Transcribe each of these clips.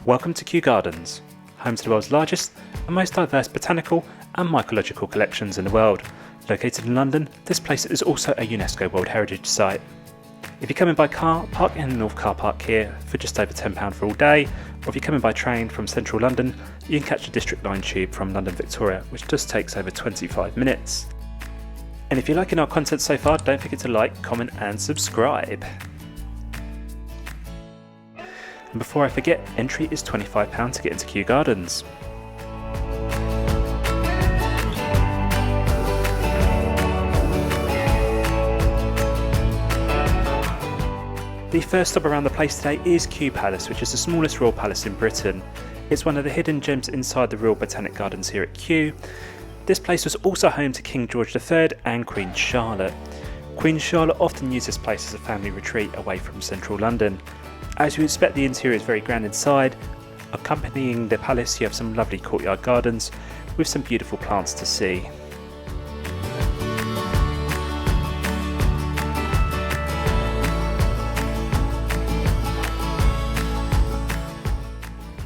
Welcome to Kew Gardens, home to the world's largest and most diverse botanical and mycological collections in the world. Located in London, this place is also a UNESCO World Heritage Site. If you're coming by car, park in the North Car Park here for just over £10 for all day, or if you're coming by train from central London, you can catch the District Line tube from London Victoria, which just takes over 25 minutes. And if you're liking our content so far, don't forget to like, comment and subscribe. And before I forget, entry is £25 to get into Kew Gardens. The first stop around the place today is Kew Palace, which is the smallest royal palace in Britain. It's one of the hidden gems inside the Royal Botanic Gardens here at Kew. This place was also home to King George III and Queen Charlotte. Queen Charlotte often used this place as a family retreat away from central London. As you expect, the interior is very grand inside. Accompanying the palace, you have some lovely courtyard gardens with some beautiful plants to see.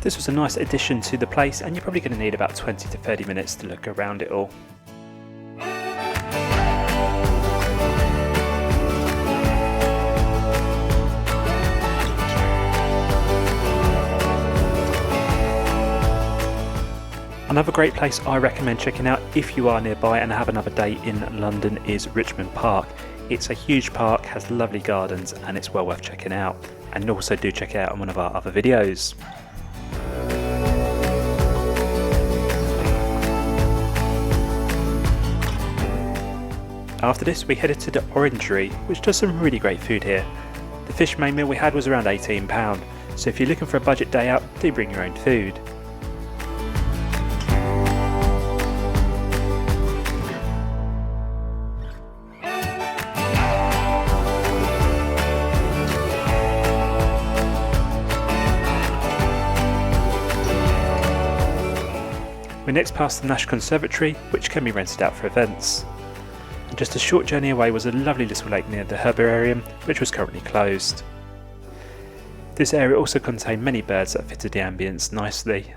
This was a nice addition to the place, and you're probably going to need about 20 to 30 minutes to look around it all. Another great place I recommend checking out if you are nearby and have another day in London is Richmond Park. It's a huge park, has lovely gardens, and it's well worth checking out. And also do check it out on one of our other videos. After this, we headed to the Orangery, which does some really great food here. The fish main meal we had was around £18, so if you're looking for a budget day out, do bring your own food. We next passed the National Conservatory, which can be rented out for events. And just a short journey away was a lovely little lake near the herbarium, which was currently closed. This area also contained many birds that fitted the ambience nicely.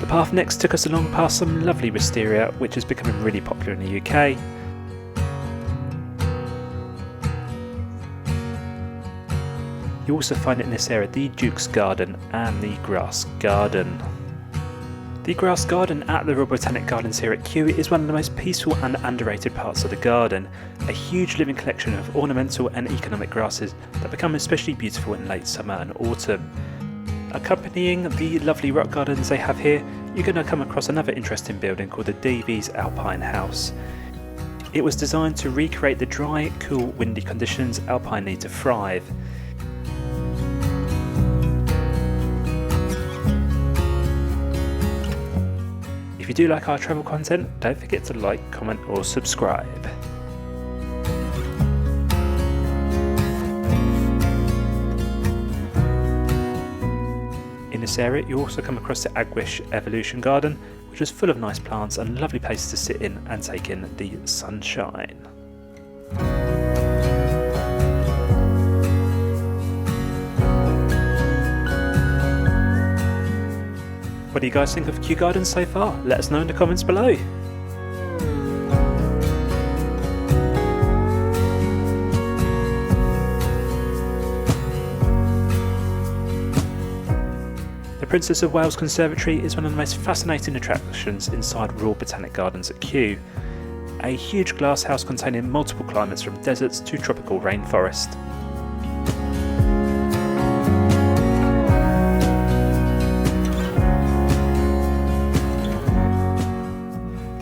The path next took us along past some lovely wisteria, which is becoming really popular in the UK. You also find in this area the Duke's Garden and the Grass Garden. The Grass Garden at the Royal Botanic Gardens here at Kew is one of the most peaceful and underrated parts of the garden. A huge living collection of ornamental and economic grasses that become especially beautiful in late summer and autumn. Accompanying the lovely rock gardens they have here, you're going to come across another interesting building called the Davies Alpine House. It was designed to recreate the dry, cool, windy conditions alpine need to thrive. If you do like our travel content, don't forget to like, comment or subscribe. In this area, you also come across the Agwish Evolution Garden, which is full of nice plants and lovely places to sit in and take in the sunshine. What do you guys think of Kew Gardens so far? Let us know in the comments below. The Princess of Wales Conservatory is one of the most fascinating attractions inside Royal Botanic Gardens at Kew. A huge glass house containing multiple climates from deserts to tropical rainforest.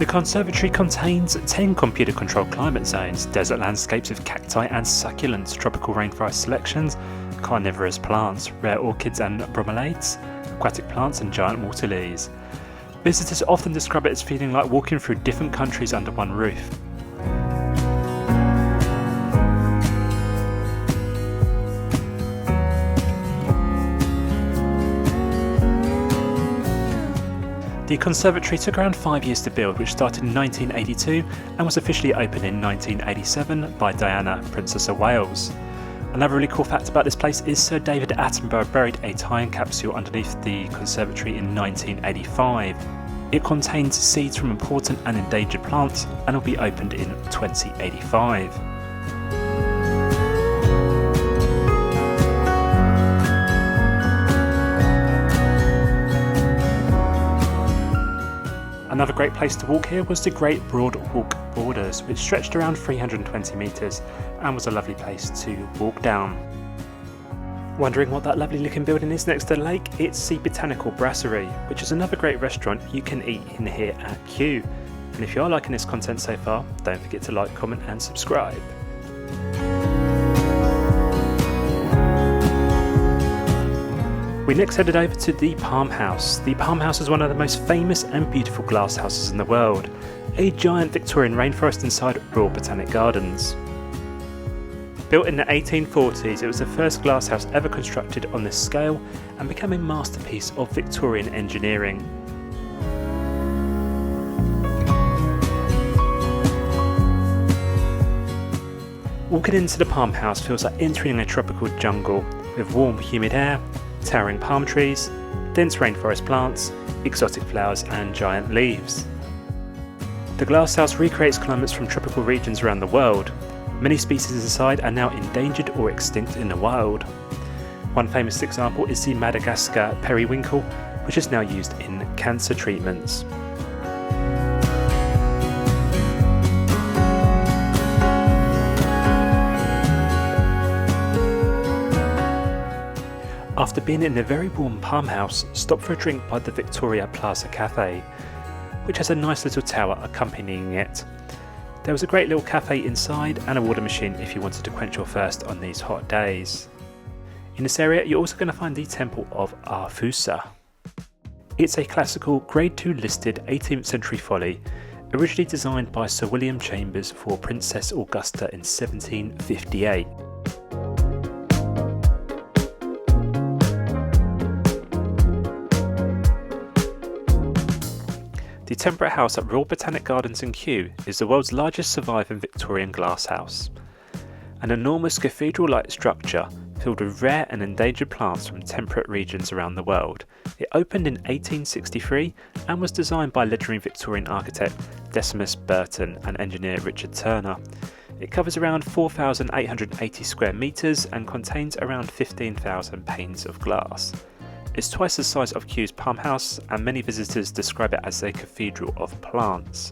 The conservatory contains 10 computer-controlled climate zones, desert landscapes with cacti and succulents, tropical rainforest selections, carnivorous plants, rare orchids and bromeliads, aquatic plants and giant water lilies. Visitors often describe it as feeling like walking through different countries under one roof. The Conservatory took around 5 years to build, which started in 1982 and was officially opened in 1987 by Diana, Princess of Wales. Another really cool fact about this place is Sir David Attenborough buried a time capsule underneath the conservatory in 1985. It contains seeds from important and endangered plants and will be opened in 2085. Another great place to walk here was the Great Broad Walk Borders, which stretched around 320 metres and was a lovely place to walk down. Wondering what that lovely looking building is next to the lake? It's the Botanical Brasserie, which is another great restaurant you can eat in here at Kew. And if you are liking this content so far, don't forget to like, comment and subscribe. We next headed over to the Palm House. The Palm House is one of the most famous and beautiful glass houses in the world, a giant Victorian rainforest inside Royal Botanic Gardens. Built in the 1840s, it was the first glass house ever constructed on this scale and became a masterpiece of Victorian engineering. Walking into the Palm House feels like entering a tropical jungle with warm, humid air, towering palm trees, dense rainforest plants, exotic flowers and giant leaves. The glasshouse recreates climates from tropical regions around the world. Many species inside are now endangered or extinct in the wild. One famous example is the Madagascar periwinkle, which is now used in cancer treatments. After being in the very warm Palm House, stop for a drink by the Victoria Plaza Cafe, which has a nice little tower accompanying it. There was a great little cafe inside and a water machine if you wanted to quench your thirst on these hot days. In this area you're also going to find the Temple of Arfusa. It's a classical Grade 2 listed 18th century folly, originally designed by Sir William Chambers for Princess Augusta in 1758. The Temperate House at Royal Botanic Gardens in Kew is the world's largest surviving Victorian glasshouse. An enormous cathedral-like structure filled with rare and endangered plants from temperate regions around the world. It opened in 1863 and was designed by legendary Victorian architect Decimus Burton and engineer Richard Turner. It covers around 4,880 square metres and contains around 15,000 panes of glass. It's twice the size of Kew's Palm House, and many visitors describe it as a cathedral of plants.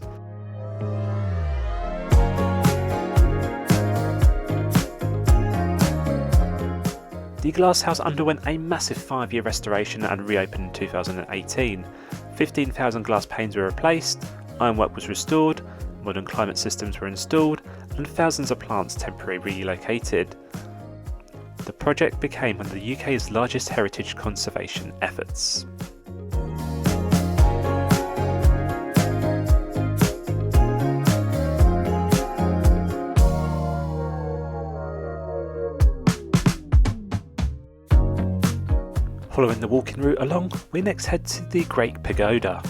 The glasshouse underwent a massive 5-year restoration and reopened in 2018. 15,000 glass panes were replaced, ironwork was restored, modern climate systems were installed, and thousands of plants temporarily relocated. The project became one of the UK's largest heritage conservation efforts. Following the walking route along, we next head to the Great Pagoda.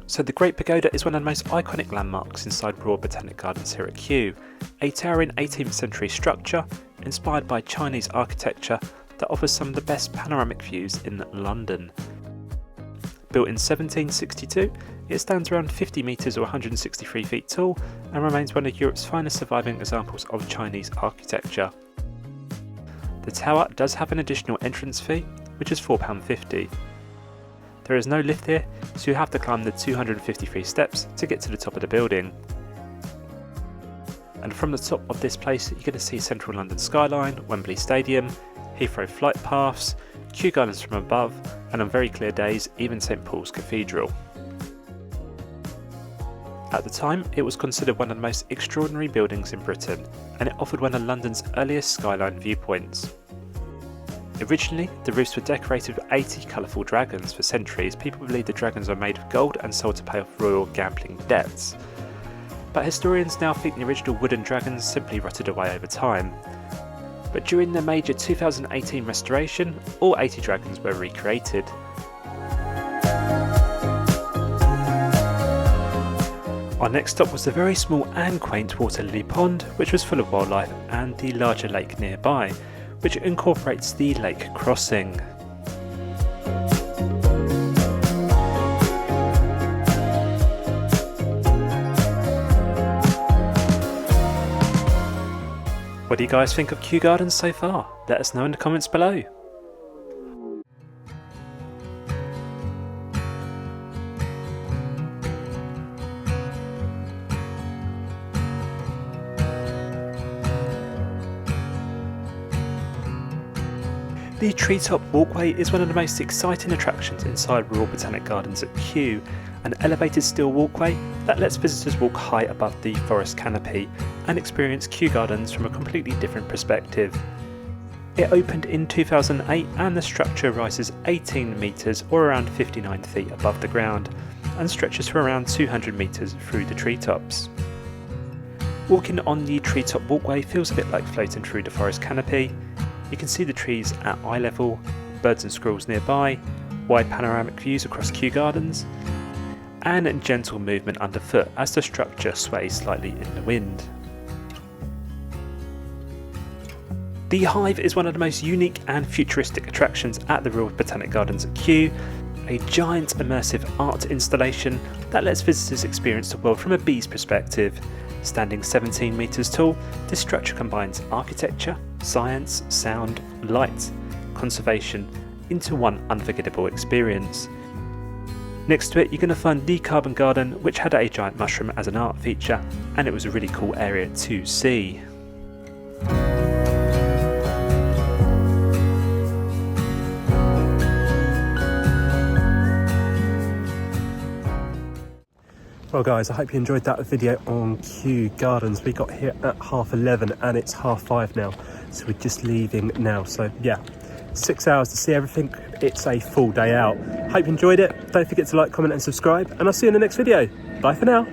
So the Great Pagoda is one of the most iconic landmarks inside Royal Botanic Gardens here at Kew, a towering 18th century structure inspired by Chinese architecture that offers some of the best panoramic views in London. Built in 1762, it stands around 50 metres or 163 feet tall and remains one of Europe's finest surviving examples of Chinese architecture. The tower does have an additional entrance fee, which is £4.50. There is no lift here, so you have to climb the 253 steps to get to the top of the building. And from the top of this place, you're going to see central London skyline, Wembley Stadium, Heathrow flight paths, Kew Gardens from above, and on very clear days, even St Paul's Cathedral. At the time, it was considered one of the most extraordinary buildings in Britain, and it offered one of London's earliest skyline viewpoints. Originally, the roofs were decorated with 80 colourful dragons. For centuries, people believed the dragons were made of gold and sold to pay off royal gambling debts. But historians now think the original wooden dragons simply rotted away over time. But during the major 2018 restoration, all 80 dragons were recreated. Our next stop was the very small and quaint water lily pond, which was full of wildlife, and the larger lake nearby, which incorporates the lake crossing. What do you guys think of Kew Gardens so far? Let us know in the comments below. The Treetop Walkway is one of the most exciting attractions inside Royal Botanic Gardens at Kew, an elevated steel walkway that lets visitors walk high above the forest canopy and experience Kew Gardens from a completely different perspective. It opened in 2008 and the structure rises 18 metres or around 59 feet above the ground and stretches for around 200 metres through the treetops. Walking on the Treetop Walkway feels a bit like floating through the forest canopy. You can see the trees at eye level, birds and squirrels nearby, wide panoramic views across Kew Gardens, and gentle movement underfoot as the structure sways slightly in the wind. The Hive is one of the most unique and futuristic attractions at the Royal Botanic Gardens at Kew, a giant immersive art installation that lets visitors experience the world from a bee's perspective. Standing 17 metres tall, this structure combines architecture, science, sound, light, conservation into one unforgettable experience. Next to it you're going to find the Carbon Garden, which had a giant mushroom as an art feature, and it was a really cool area to see. Well guys, I hope you enjoyed that video on Kew Gardens. We got here at 11:30 and it's 5:30 now, so we're just leaving now. So yeah, 6 hours to see everything. It's a full day out. Hope you enjoyed it. Don't forget to like, comment and subscribe, and I'll see you in the next video. Bye for now.